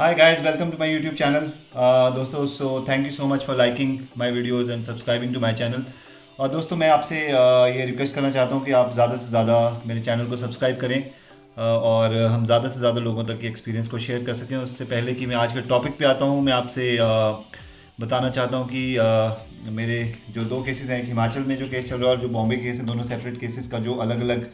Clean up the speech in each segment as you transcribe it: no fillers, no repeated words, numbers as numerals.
Hi guys, welcome to my YouTube channel. दोस्तों thank you so much for liking my videos and subscribing to my channel. और दोस्तों मैं आपसे ये request करना चाहता हूँ कि आप ज़्यादा से ज़्यादा मेरे चैनल को सब्सक्राइब करें और हम ज़्यादा से ज़्यादा लोगों तक ये एक्सपीरियंस को शेयर कर सकें। उससे पहले कि मैं आज के टॉपिक पे आता हूँ, मैं आपसे बताना चाहता हूँ कि मेरे जो दो केसेस हैं, हिमाचल में जो केस चल रहा है और जो बॉम्बे केस है, दोनों सेपरेट केसेस का जो अलग अलग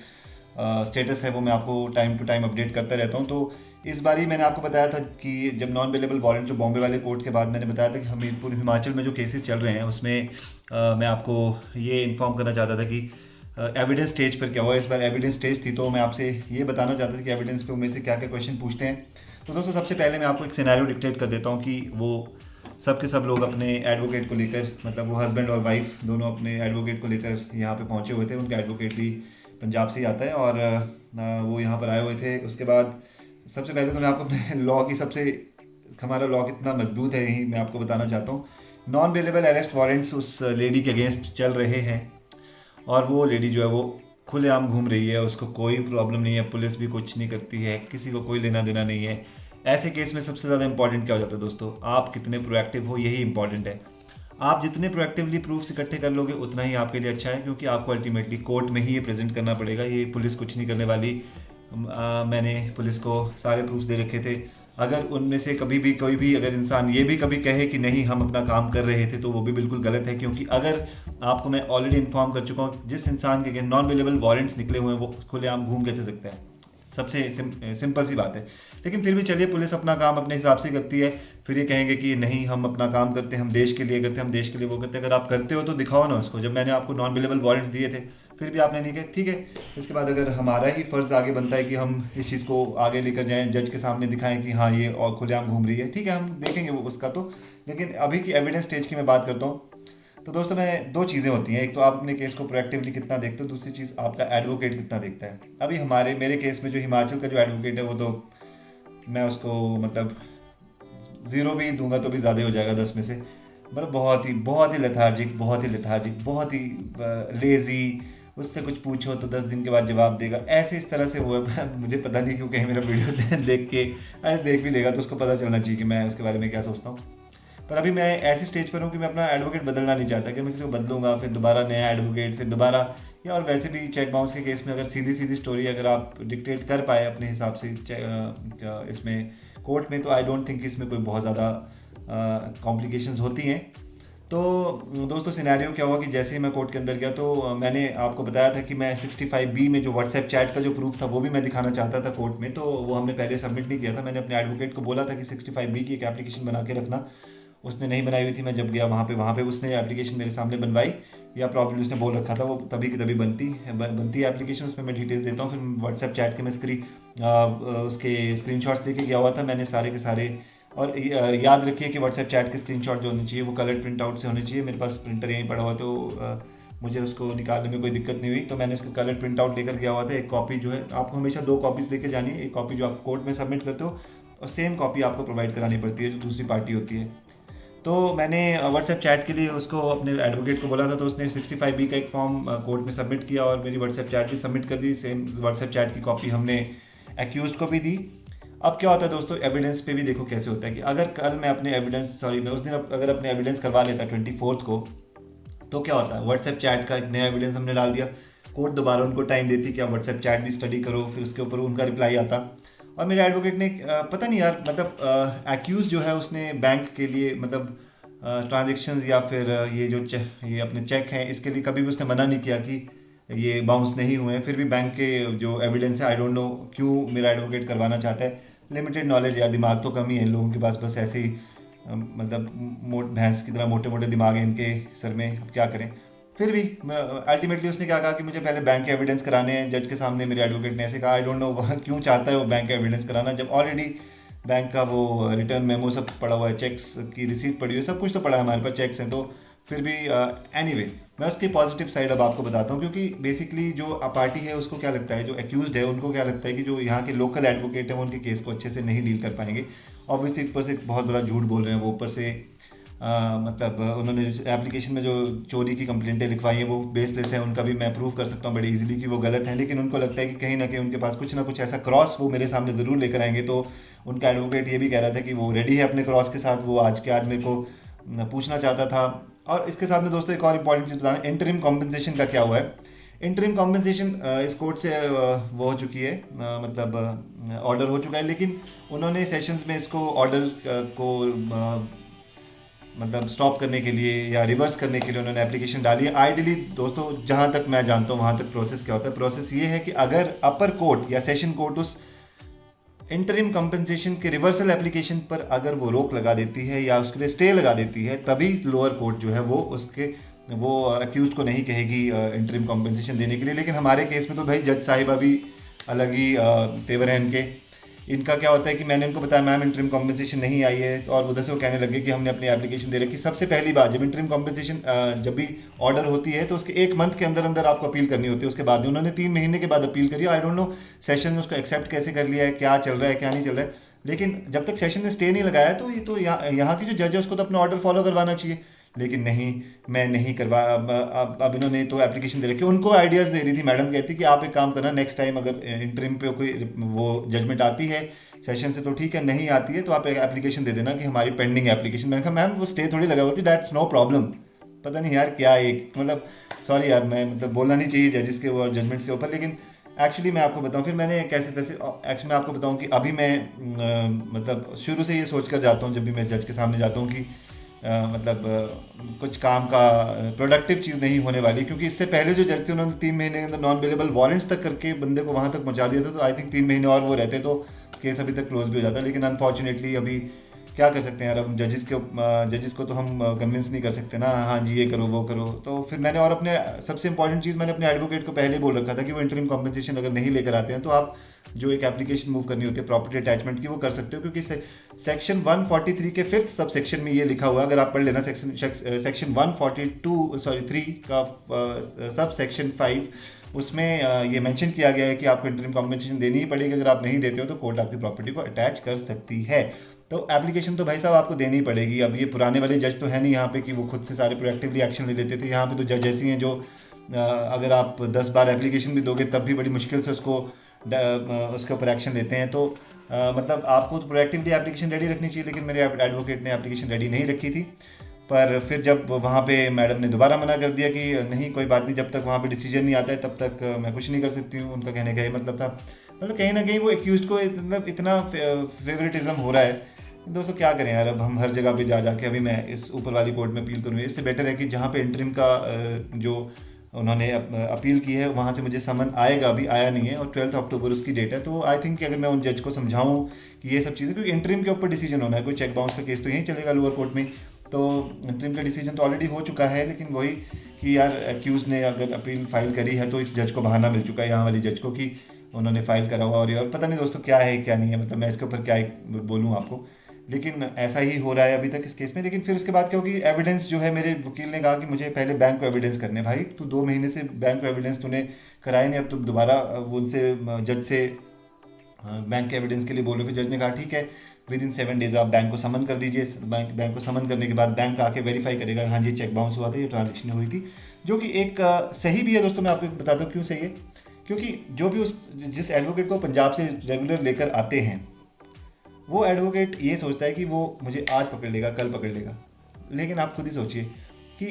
स्टेटस है वो मैं आपको टाइम टू टाइम अपडेट करता रहता हूँ। तो इस बारी मैंने आपको बताया था कि जब नॉन अवेलेबल वारंट जो बॉम्बे वाले कोर्ट के बाद मैंने बताया था कि हमीरपुर हिमाचल में जो केसेस चल रहे हैं उसमें मैं आपको ये इन्फॉर्म करना चाहता था कि एविडेंस स्टेज पर क्या हुआ। इस बार एविडेंस स्टेज थी, तो मैं आपसे ये बताना चाहता था कि एविडेंस पे मेरे से क्या क्या क्वेश्चन पूछते हैं। तो दोस्तों सबसे पहले मैं आपको एक सिनेरियो डिक्टेट कर देता हूँ कि वो सब के सब लोग अपने एडवोकेट को लेकर, मतलब वो हस्बैंड और वाइफ दोनों अपने एडवोकेट को लेकर यहाँ पे पहुँचे हुए थे। उनका एडवोकेट भी पंजाब से ही आता है और वो यहाँ पर आए हुए थे। उसके बाद सबसे पहले तो मैं आपको अपने लॉ की सबसे हमारा लॉ कितना मजबूत है यही मैं आपको बताना चाहता हूँ। नॉन अवेलेबल अरेस्ट वारंट्स उस लेडी के अगेंस्ट चल रहे हैं और वो लेडी जो है वो खुलेआम घूम रही है, उसको कोई प्रॉब्लम नहीं है, पुलिस भी कुछ नहीं करती है, किसी को कोई लेना देना नहीं है। ऐसे केस में सबसे ज़्यादा इंपॉर्टेंट क्या हो जाता है दोस्तों, आप कितने प्रोएक्टिव हो, यही इंपॉर्टेंट है। आप जितने प्रोएक्टिवली प्रूफ्स इकट्ठे कर लोगे उतना ही आपके लिए अच्छा है, क्योंकि आपको अल्टीमेटली कोर्ट में ही ये प्रेजेंट करना पड़ेगा। ये पुलिस कुछ नहीं करने वाली। मैंने पुलिस को सारे प्रूफ्स दे रखे थे। अगर उनमें से कभी भी कोई भी अगर इंसान ये भी कभी कहे कि नहीं हम अपना काम कर रहे थे, तो वो भी बिल्कुल गलत है, क्योंकि अगर आपको मैं ऑलरेडी इन्फॉर्म कर चुका हूँ जिस इंसान के नॉन अवेलेबल वारंट्स निकले हुए हैं वो खुलेआम घूम कैसे सकता है। सबसे सिंपल सी बात है। लेकिन फिर भी चलिए, पुलिस अपना काम अपने हिसाब से करती है। फिर ये कहेंगे कि नहीं हम अपना काम करते हैं, हम देश के लिए करते हैं, हम देश के लिए वो करते हैं। अगर आप करते हो तो दिखाओ ना उसको। जब मैंने आपको नॉन अवेलेबल वारंट्स दिए थे फिर भी आपने नहीं किया, ठीक है। इसके बाद अगर हमारा ही फ़र्ज़ आगे बनता है कि हम इस चीज़ को आगे लेकर जाएं, जज के सामने दिखाएं कि हाँ ये और खुलेआम घूम रही है, ठीक है, हम देखेंगे वो उसका तो। लेकिन अभी की एविडेंस स्टेज की मैं बात करता हूँ। तो दोस्तों मैं दो चीज़ें होती हैं, एक तो आप अपने केस को प्रोएक्टिवली कितना देखते हो, दूसरी चीज़ आपका एडवोकेट कितना देखता है। अभी मेरे केस में जो हिमाचल का जो एडवोकेट है वो तो मैं उसको मतलब ज़ीरो भी दूंगा तो भी ज़्यादा हो जाएगा 10 में से। मतलब बहुत ही लेथार्जिक, बहुत ही लेथार्जिक, बहुत ही लेज़ी। उससे कुछ पूछो तो 10 दिन के बाद जवाब देगा, ऐसे इस तरह से वो है। मुझे पता नहीं क्यों कहीं मेरा वीडियो देख के, अरे देख भी लेगा तो उसको पता चलना चाहिए कि मैं उसके बारे में क्या सोचता हूँ। पर अभी मैं ऐसी स्टेज पर हूँ कि मैं अपना एडवोकेट बदलना नहीं चाहता कि मैं किसी को बदलूंगा फिर दोबारा नया एडवोकेट फिर दोबारा। या और वैसे भी चेक बाउंस के केस में अगर सीधी सीधी स्टोरी अगर आप डिक्टेट कर पाए अपने हिसाब से इसमें कोर्ट में, तो आई डोंट थिंक इसमें कोई बहुत ज़्यादा कॉम्प्लिकेशंस होती हैं। तो दोस्तों सिनेरियो क्या हुआ कि जैसे ही मैं कोर्ट के अंदर गया तो मैंने आपको बताया था कि मैं 65B में जो व्हाट्सएप चैट का जो प्रूफ था वो भी मैं दिखाना चाहता था कोर्ट में। तो वो हमने पहले सबमिट नहीं किया था। मैंने अपने एडवोकेट को बोला था कि 65B की एक एप्लीकेशन बना के रखना। उसने नहीं बनाई हुई थी। मैं जब गया वहाँ पे उसने एप्लीकेशन मेरे सामने बनवाई, या प्रॉब्लम उसने बोल रखा था वो तभी की तभी बनती है एप्लीकेशन। उसमें मैं डिटेल्स देता हूँ। फिर व्हाट्सएप चैट के मैं उसके स्क्रीनशॉट्स लेके गया हुआ था मैंने सारे के सारे। और याद रखिए कि व्हाट्सएप चैट के स्क्रीनशॉट जो होने चाहिए वो कलर प्रिंट आउट से होने चाहिए। मेरे पास प्रिंटर यहीं पड़ा हुआ, तो मुझे उसको निकालने में कोई दिक्कत नहीं हुई। तो मैंने उसका कलर प्रिंट आउट लेकर गया हुआ था। एक कॉपी जो है आपको हमेशा 2 कॉपीज़ लेके जानी है। एक कॉपी जो आप कोर्ट में सबमिट करते हो और सेम कॉपी आपको प्रोवाइड करानी पड़ती है जो दूसरी पार्टी होती है। तो मैंने व्हाट्सएप चैट के लिए उसको अपने एडवोकेट को बोला था, तो उसने 65B का एक फॉर्म कोर्ट में सबमिट किया और मेरी व्हाट्सएप चैट भी सबमिट कर दी। सेम व्हाट्सएप चैट की कॉपी हमने एक्यूज को भी दी। अब क्या होता है दोस्तों, एविडेंस पे भी देखो कैसे होता है कि अगर कल मैं अपने एविडेंस मैं उस दिन अगर अपने एविडेंस करवा लेता 24 को, तो क्या होता है, व्हाट्सएप चैट का एक नया एविडेंस हमने डाल दिया। कोर्ट दोबारा उनको टाइम देती कि आप व्हाट्सएप चैट भी स्टडी करो, फिर उसके ऊपर उनका रिप्लाई आता। और मेरे एडवोकेट ने पता नहीं यार, मतलब एक्यूज जो है उसने बैंक के लिए मतलब ट्रांजेक्शन्स या फिर ये अपने चेक हैं इसके लिए कभी भी उसने मना नहीं किया कि ये बाउंस नहीं हुए हैं। फिर भी बैंक के जो एविडेंस है, आई डोंट नो क्यों मेरा एडवोकेट करवाना चाहता है। लिमिटेड नॉलेज या दिमाग तो कम ही है इन लोगों के पास, बस ऐसे ही मतलब भैंस की तरह मोटे मोटे दिमाग है इनके सर में, अब क्या करें। फिर भी अल्टीमेटली उसने क्या कहा कि मुझे पहले बैंक के एविडेंस कराने हैं जज के सामने। मेरे एडवोकेट ने ऐसे कहा, आई डोंट नो क्यों चाहता है वो बैंक का एविडेंस कराना, जब ऑलरेडी बैंक का वो रिटर्न मेमो सब पड़ा हुआ है, चेक्स की रिसीट पड़ी हुई है, सब कुछ तो पड़ा है हमारे पास, चेक्स हैं। तो फिर भी एनीवे मैं उसकी पॉजिटिव साइड अब आपको बताता हूँ, क्योंकि बेसिकली जो पार्टी है उसको क्या लगता है, जो एक्यूज्ड है उनको क्या लगता है कि जो यहाँ के लोकल एडवोकेट हैं वो उनके केस को अच्छे से नहीं डील कर पाएंगे। ऑब्वियसली ऊपर से बहुत बड़ा झूठ बोल रहे हैं वो, ऊपर से मतलब उन्होंने एप्लीकेशन में जो चोरी की कंप्लेंटें लिखवाई हैं वो बेसलेस है, उनका भी मैं प्रूव कर सकता हूँ बड़ी इजीली कि वो गलत है, लेकिन उनको लगता है कि कहीं ना कहीं उनके पास कुछ ना कुछ ऐसा क्रॉस वो मेरे सामने ज़रूर लेकर आएंगे। तो उनका एडवोकेट ये भी कह रहा था कि वो रेडी है अपने क्रॉस के साथ, वो आज के आज मेरे को पूछना चाहता था। और इसके साथ में दोस्तों एक और इम्पॉर्टेंट चीज़ बताना, इंटरिम कॉम्पनसेशन का क्या हुआ है। इंटरिम कॉम्पनसेशन इस कोर्ट से वो हो चुकी है, मतलब ऑर्डर हो चुका है, लेकिन उन्होंने सेशंस में इसको ऑर्डर को मतलब स्टॉप करने के लिए या रिवर्स करने के लिए उन्होंने एप्लीकेशन डाली है। आइडियली दोस्तों जहाँ तक मैं जानता हूँ वहाँ तक प्रोसेस क्या होता है, प्रोसेस ये है कि अगर अपर कोर्ट या सेशन कोर्ट उस इंटरिम कंपनसेशन के रिवर्सल एप्लीकेशन पर अगर वो रोक लगा देती है या उसके लिए स्टे लगा देती है, तभी लोअर कोर्ट जो है वो अक्यूज को नहीं कहेगी इंटरिम कॉम्पनसेशन देने के लिए। लेकिन हमारे केस में तो भाई जज साहिबा भी अलग ही तेवर हैं इनके। इनका क्या होता है कि मैंने उनको बताया मैम इंटरिम कॉम्पनसेशन नहीं आई है, और उधर से वो कहने लगे कि हमने अपनी एप्लीकेशन दे रखी। सबसे पहली बात, जब इंटरिम कॉम्पनसेशन जब भी ऑर्डर होती है तो उसके 1 मंथ के अंदर अंदर आपको अपील करनी होती है। उसके बाद उन्होंने 3 महीने के बाद अपील करी। आई डोंट नो सेशन ने उसको एक्सेप्ट कैसे कर लिया है, क्या चल रहा है क्या नहीं चल रहा है, लेकिन जब तक सेशन ने स्टे नहीं लगाया तो ये तो यहाँ की जो जज है उसको तो अपना ऑर्डर फॉलो करवाना चाहिए। लेकिन नहीं, मैं नहीं करवा। अब इन्होंने तो एप्लीकेशन दे रखी है। उनको आइडियाज़ दे रही थी मैडम, कहती कि आप एक काम करना, नेक्स्ट टाइम अगर इंटरिम पे कोई वो जजमेंट आती है सेशन से तो ठीक है, नहीं आती है तो आप एक एप्लीकेशन दे देना कि हमारी पेंडिंग एप्लीकेशन। मैंने कहा मैम वो स्टे थोड़ी लगा होती, दैट्स नो प्रॉब्लम। पता नहीं यार क्या एक मतलब, सॉरी यार, मैं मतलब बोलना नहीं चाहिए जजेस के वो जजमेंट्स के ऊपर, लेकिन एक्चुअली मैं आपको बताऊं, फिर मैंने कैसे कैसे एक्चुअली मैं आपको बताऊं कि अभी मैं मतलब शुरू से ये सोच कर जाता हूँ जब भी मैं जज के सामने जाता हूँ कि मतलब कुछ काम का प्रोडक्टिव चीज़ नहीं होने वाली, क्योंकि इससे पहले जो जज थे उन्होंने 3 महीने के अंदर नॉन अवेलेबल वारंट्स तक करके बंदे को वहाँ तक पहुँचा दिया था। तो आई थिंक 3 महीने और वो रहते तो केस अभी तक क्लोज भी हो जाता। लेकिन अनफॉर्चुनेटली अभी क्या कर सकते हैं यार, अब जजेस को तो हम कन्विंस नहीं कर सकते ना, हाँ जी ये करो वो करो। तो फिर मैंने और अपने सबसे इंपॉर्टेंट चीज़ मैंने अपने एडवोकेट को पहले बोल रखा था कि वो इंटरिम कॉम्पनसेशन अगर नहीं लेकर आते हैं तो आप जो एक एप्लीकेशन मूव करनी होती है प्रॉपर्टी अटैचमेंट की, वो कर सकते हो, क्योंकि सेक्शन 143 के 5th सब सेक्शन में ये लिखा हुआ है। अगर आप पढ़ लेना सेक्शन 3 का सब सेक्शन 5, उसमें ये मेंशन किया गया है कि आपको इंटरिम कॉम्पनसेशन देनी ही पड़ेगी। अगर आप नहीं देते हो तो कोर्ट आपकी प्रॉपर्टी को अटैच कर सकती है। तो एप्लीकेशन तो भाई साहब आपको देनी ही पड़ेगी। अब ये पुराने वाले जज तो है नहीं यहाँ पे कि वो खुद से सारे प्रोएक्टिवली एक्शन ले लेते थे। यहाँ पे तो जज ऐसी हैं जो अगर आप 10 बार एप्लीकेशन भी दोगे तब भी बड़ी मुश्किल से उसके ऊपर एक्शन लेते हैं। तो मतलब आपको तो प्रोएक्टिवली एप्लीकेशन रेडी रखनी चाहिए, लेकिन मेरे एडवोकेट ने एप्लीकेशन रेडी नहीं रखी थी। पर फिर जब वहाँ पे मैडम ने दोबारा मना कर दिया कि नहीं कोई बात नहीं, जब तक वहाँ पे डिसीजन नहीं आता है तब तक मैं कुछ नहीं कर सकती हूँ। उनका कहने का ये मतलब था, मतलब कहीं ना कहीं वो एक्यूज को मतलब इतना फेवरेटिज्म हो रहा है। दोस्तों क्या करें यार, अब हम हर जगह पे जा जाके अभी मैं इस ऊपर वाली कोर्ट में अपील करूँ। इससे बेटर है कि जहाँ पे इंटरिम का जो उन्होंने अपील की है वहाँ से मुझे समन आएगा, अभी आया नहीं है, और 12 अक्टूबर उसकी डेट है। तो आई थिंक कि अगर मैं उन जज को समझाऊँ कि ये सब चीज़ें, क्योंकि इंटरिम के ऊपर डिसीजन होना है, कोई चेक बाउंस का केस तो यहीं चलेगा लोअर कोर्ट में। तो इंटरिम का डिसीजन तो ऑलरेडी हो चुका है, लेकिन वही कि यार एक्यूज ने अगर अपील फाइल करी है तो इस जज को बहाना मिल चुका है, यहाँ वाली जज को, कि उन्होंने फाइल करा हुआ। और पता नहीं दोस्तों क्या है क्या नहीं है, मतलब मैं इसके ऊपर क्या बोलूँ आपको, लेकिन ऐसा ही हो रहा है अभी तक इस केस में। लेकिन फिर उसके बाद क्या होगी, एविडेंस जो है, मेरे वकील ने कहा कि मुझे पहले बैंक को एविडेंस करने। भाई तू 2 महीने से बैंक को एविडेंस तूने कराए नहीं, अब तुम दोबारा उनसे जज से बैंक के एविडेंस के लिए बोलो। फिर जज ने कहा ठीक है, विद इन 7 डेज आप बैंक को समन कर दीजिए। बैंक को समन करने के बाद बैंक आके वेरीफाई करेगा हाँ जी चेक बाउंस हुआ था, ये ट्रांजेक्शन हुई थी, जो कि एक सही भी है दोस्तों। मैं आपको बताता हूँ क्यों सही है, क्योंकि जो भी जिस एडवोकेट को पंजाब से रेगुलर लेकर आते हैं, वो एडवोकेट ये सोचता है कि वो मुझे आज पकड़ लेगा कल पकड़ लेगा। लेकिन आप खुद ही सोचिए कि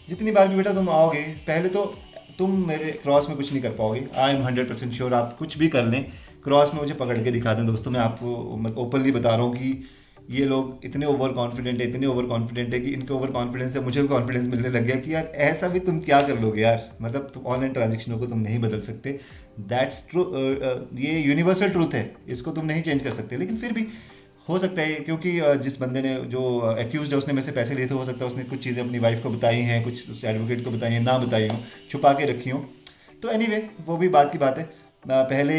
जितनी बार भी बेटा तुम आओगे, पहले तो तुम मेरे क्रॉस में कुछ नहीं कर पाओगे। आई एम 100% श्योर, आप कुछ भी कर लें क्रॉस में मुझे पकड़ के दिखा दें। दोस्तों मैं आपको ओपनली बता रहा हूँ कि ये लोग इतने ओवर कॉन्फिडेंट है कि इनके ओवर कॉन्फिडेंस से मुझे भी कॉन्फिडेंस मिलने लग गया कि यार ऐसा भी तुम क्या कर लोगे यार, मतलब तुम ऑनलाइन ट्रांजेक्शनों को तुम नहीं बदल सकते। दैट्स ट्रू, ये यूनिवर्सल ट्रूथ है, इसको तुम नहीं चेंज कर सकते। लेकिन फिर भी हो सकता है क्योंकि जिस बंदे ने जो एक्यूज है उसने मेरे से पैसे लिए थे, हो सकता है उसने कुछ चीज़ें अपनी वाइफ को बताई हैं, कुछ उस एडवोकेट को बताई हैं, ना बताई हों, छुपा के रखी हों। तो एनीवे वो भी बात की बात है। पहले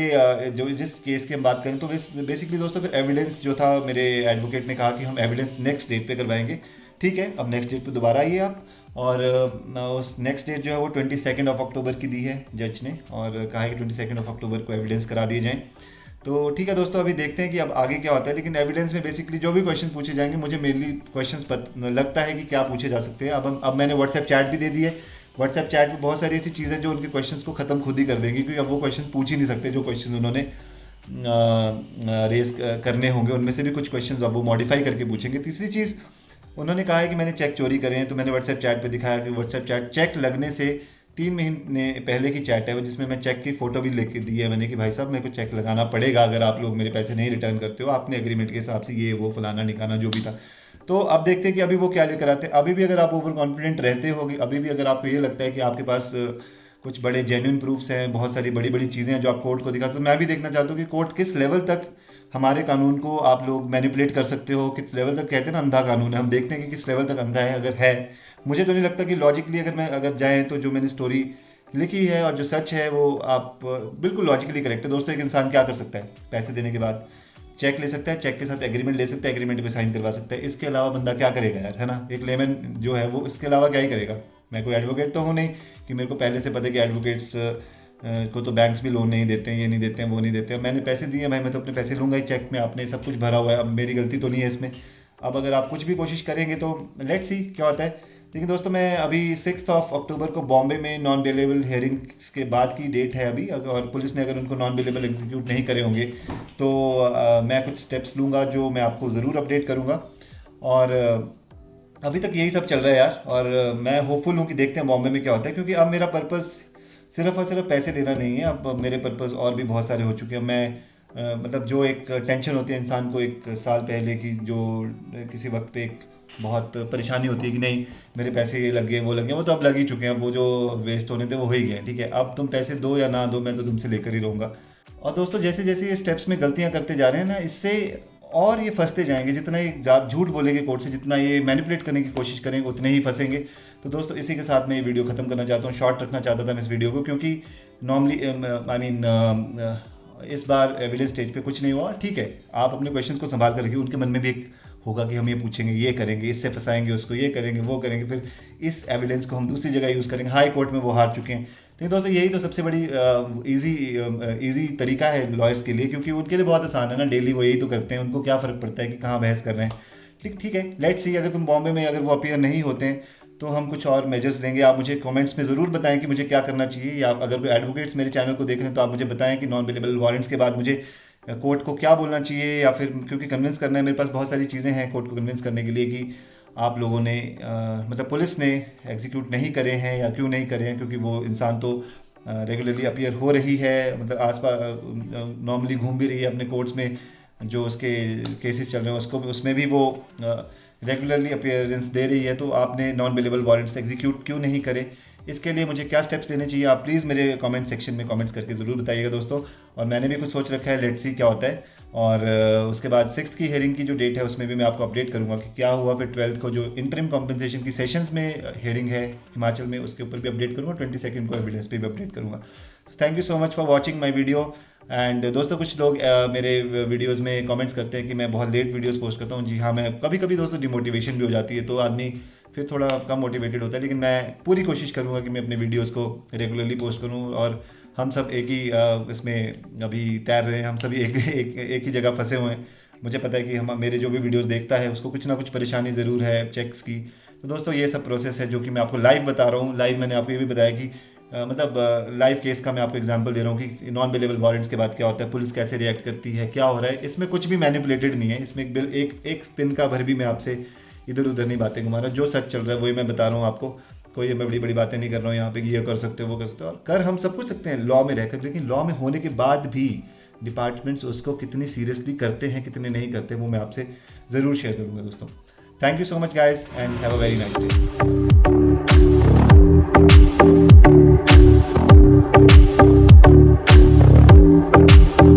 जो जिस केस की हम बात करें तो बेसिकली दोस्तों फिर एविडेंस जो था, मेरे एडवोकेट ने कहा कि हम एविडेंस नेक्स्ट डेट पे करवाएंगे। ठीक है, अब नेक्स्ट डेट पे दोबारा आइए आप, और उस नेक्स्ट डेट जो है वो 22 अक्टूबर की दी है जज ने, और कहा है कि 22 अक्टूबर को एविडेंस करा दिए जाएँ। तो ठीक है दोस्तों, अभी देखते हैं कि अब आगे क्या होता है। लेकिन एविडेंस में बेसिकली जो भी क्वेश्चन पूछे जाएंगे, मुझे मेनली क्वेश्चन लगता है कि क्या पूछे जा सकते हैं। अब मैंने व्हाट्सएप चैट भी दे दी है। व्हाट्सएप चैट में बहुत सारी ऐसी चीज़ें जो उनके क्वेश्चंस को ख़त्म खुद ही कर देंगी, क्योंकि अब वो क्वेश्चन पूछ ही नहीं सकते जो क्वेश्चन उन्होंने रेज करने होंगे। उनमें से भी कुछ क्वेश्चन अब वो मॉडिफाई करके पूछेंगे। तीसरी चीज़, उन्होंने कहा है कि मैंने चेक चोरी करे हैं, तो मैंने व्हाट्सएप चैट पे दिखाया कि व्हाट्सएप चैट चेक लगने से 3 महीने पहले की चैट है वो, जिसमें मैं चेक की फ़ोटो भी लेके दी है मैंने कि भाई साहब मेरे को चेक लगाना पड़ेगा अगर आप लोग मेरे पैसे नहीं रिटर्न करते हो, आपने एग्रीमेंट के हिसाब से ये वो फलाना निकाना जो भी था। तो अब देखते हैं कि अभी वो क्या लेकर आते हैं। अभी भी अगर आप ओवर कॉन्फिडेंट रहते होगे, अभी भी अगर आपको ये लगता है कि आपके पास कुछ बड़े जेन्युइन प्रूफ्स हैं, बहुत सारी बड़ी बड़ी चीज़ें हैं जो आप कोर्ट को दिखा, तो मैं भी देखना चाहता हूँ कि कोर्ट किस लेवल तक हमारे कानून को आप लोग मैनिपुलेट कर सकते हो, किस लेवल तक। कहते हैं ना अंधा कानून है, हम देखते हैं कि किस लेवल तक अंधा है। अगर है, मुझे तो नहीं लगता कि लॉजिकली अगर जाएँ तो जो मैंने स्टोरी लिखी है और जो सच है वो आप बिल्कुल लॉजिकली करेक्ट है। दोस्तों, एक इंसान क्या कर सकता है? पैसे देने के बाद चेक ले सकता है, चेक के साथ एग्रीमेंट ले सकता है, एग्रीमेंट पे साइन करवा सकता है। इसके अलावा बंदा क्या करेगा यार, है ना? एक लेमन जो है वो इसके अलावा क्या ही करेगा। मैं कोई एडवोकेट तो हूँ नहीं कि मेरे को पहले से पता है कि एडवोकेट्स को तो बैंक्स भी लोन नहीं देते हैं, ये नहीं देते हैं, वो नहीं देते हैं। मैंने पैसे दिए भाई, मैं तो अपने पैसे लूँगा ही चेक में, आपने सब कुछ भरा हुआ है, अब मेरी गलती तो नहीं है इसमें। अब अगर आप कुछ भी कोशिश करेंगे तो लेट्स सी क्या होता है। लेकिन दोस्तों, मैं अभी 6 अक्टूबर को बॉम्बे में नॉन बेलेबल हेयरिंग्स के बाद की डेट है अभी, और पुलिस ने अगर उनको नॉन बेलेबल एग्जीक्यूट नहीं करे होंगे तो मैं कुछ स्टेप्स लूँगा जो मैं आपको ज़रूर अपडेट करूँगा। और अभी तक यही सब चल रहा है यार, और मैं होपफुल हूँ कि देखते हैं बॉम्बे में क्या होता है, क्योंकि अब मेरा पर्पस सिर्फ और सिर्फ पैसे लेना नहीं है। अब मेरे पर्पस और भी बहुत सारे हो चुके हैं। मैं मतलब जो एक टेंशन होती है इंसान को 1 साल पहले की, जो किसी वक्त पे एक बहुत परेशानी होती है कि नहीं मेरे पैसे ये लग गए वो लग गए, वो तो अब लग ही चुके हैं। वो जो वेस्ट होने थे वो हो ही गए, ठीक है। अब तुम पैसे दो या ना दो, मैं तो तुमसे लेकर ही रहूँगा। और दोस्तों, जैसे जैसे ये स्टेप्स में गलतियाँ करते जा रहे हैं ना, इससे और ये फंसते जाएंगे। जितना ये झूठ बोलेंगे कोर्ट से, जितना ये मैनिपुलेट करने की कोशिश करेंगे, उतने ही फंसेंगे। तो दोस्तों, इसी के साथ मैं ये वीडियो ख़त्म करना चाहता हूँ। शॉर्ट रखना चाहता था मैं इस वीडियो को, क्योंकि नॉर्मली इस बार एविडेंस स्टेज पे कुछ नहीं हुआ। ठीक है, आप अपने क्वेश्चंस को संभाल कर रखिए। उनके मन में भी एक होगा कि हम ये पूछेंगे, ये करेंगे, इससे फंसाएंगे उसको, ये करेंगे, वो करेंगे, फिर इस एविडेंस को हम दूसरी जगह यूज़ करेंगे। हाई कोर्ट में वो हार चुके हैं। लेकिन दोस्तों, यही तो सबसे बड़ी इजी तरीका है लॉयर्स के लिए, क्योंकि उनके लिए बहुत आसान है ना, डेली वो यही तो करते हैं। उनको क्या फ़र्क पड़ता है कि कहाँ बहस कर रहे हैं। ठीक है, लेट्स सी। अगर तुम बॉम्बे में अगर वो अपीयर नहीं होते हैं तो हम कुछ और मेजर्स लेंगे। आप मुझे कमेंट्स में ज़रूर बताएं कि मुझे क्या करना चाहिए, या अगर कोई एडवोकेट्स मेरे चैनल को देख रहे हैं तो आप मुझे बताएं कि नॉन बेलेबल वारंट्स के बाद मुझे कोर्ट को क्या बोलना चाहिए, या फिर क्योंकि कन्विंस करना है, मेरे पास बहुत सारी चीज़ें हैं कोर्ट को कन्विंस करने के लिए कि आप लोगों ने मतलब पुलिस ने एग्जीक्यूट नहीं करे हैं या क्यों नहीं करे हैं। क्योंकि वो इंसान तो रेगुलरली अपीयर हो रही है, मतलब आसपास नॉर्मली घूम भी रही है अपने कोर्ट्स में, जो उसके केसेस चल रहे हैं उसको उसमें भी वो रेगुलरली अपीयरेंस दे रही है। तो आपने नॉन बेलेबल वारंट्स एग्जीक्यूट क्यों नहीं करे, इसके लिए मुझे क्या स्टेप्स लेने चाहिए, आप प्लीज़ मेरे कमेंट सेक्शन में कमेंट्स करके ज़रूर बताइएगा दोस्तों। और मैंने भी कुछ सोच रखा है, लेट्स सी क्या होता है। और उसके बाद 6 की हेयरिंग की जो डेट है उसमें भी मैं आपको अपडेट करूंगा कि क्या हुआ। फिर 12 को जो इंटरिम कॉम्पनसेशन की सेशंस में हेयरिंग है हिमाचल में, उसके ऊपर भी अपडेट करूँगा। 22 को एविडेंस पे भी अपडेट करूँगा। Thank you so much for watching my video. And दोस्तों, कुछ लोग मेरे वीडियोज़ में कमेंट्स करते हैं कि मैं बहुत लेट वीडियोज़ पोस्ट करता हूँ। जी हाँ, मैं कभी कभी दोस्तों डिमोटिवेशन भी हो जाती है, तो आदमी फिर थोड़ा कम मोटिवेटेड होता है। लेकिन मैं पूरी कोशिश करूँगा कि मैं अपने वीडियोज़ को रेगुलरली पोस्ट करूँ। और हम सब एक ही इसमें अभी तैर रहे हैं, हम सभी एक ही जगह फंसे हुए हैं। मुझे पता है कि हम मेरे जो भी वीडियोस देखता है उसको कुछ ना कुछ परेशानी ज़रूर है चेक्स की। तो दोस्तों, ये सब प्रोसेस है जो कि मैं आपको लाइव बता रहा हूँ। लाइव मैंने आपको ये भी बताया कि मतलब लाइव केस का मैं आपको एग्जांपल दे रहा हूँ कि नॉन बेलेबल वारंट्स के बाद क्या होता है, पुलिस कैसे रिएक्ट करती है, क्या हो रहा है। इसमें कुछ भी मैनिपुलेटेड नहीं है। इसमें एक दिन का भर भी मैं आपसे इधर उधर नहीं बातें घुमा रहा। जो सच चल रहा है वही मैं बता रहा हूँ आपको। कोई मैं बड़ी बड़ी बातें नहीं कर रहा हूँ यहाँ पे कि ये कर सकते हो वो कर सकते हो। और कर हम सब कुछ सकते हैं लॉ में रहकर, लेकिन लॉ में होने के बाद भी डिपार्टमेंट्स उसको कितनी सीरियसली करते हैं कितने नहीं करते, वो मैं आपसे ज़रूर शेयर करूँगा दोस्तों। Thank you so much guys and have a very nice day.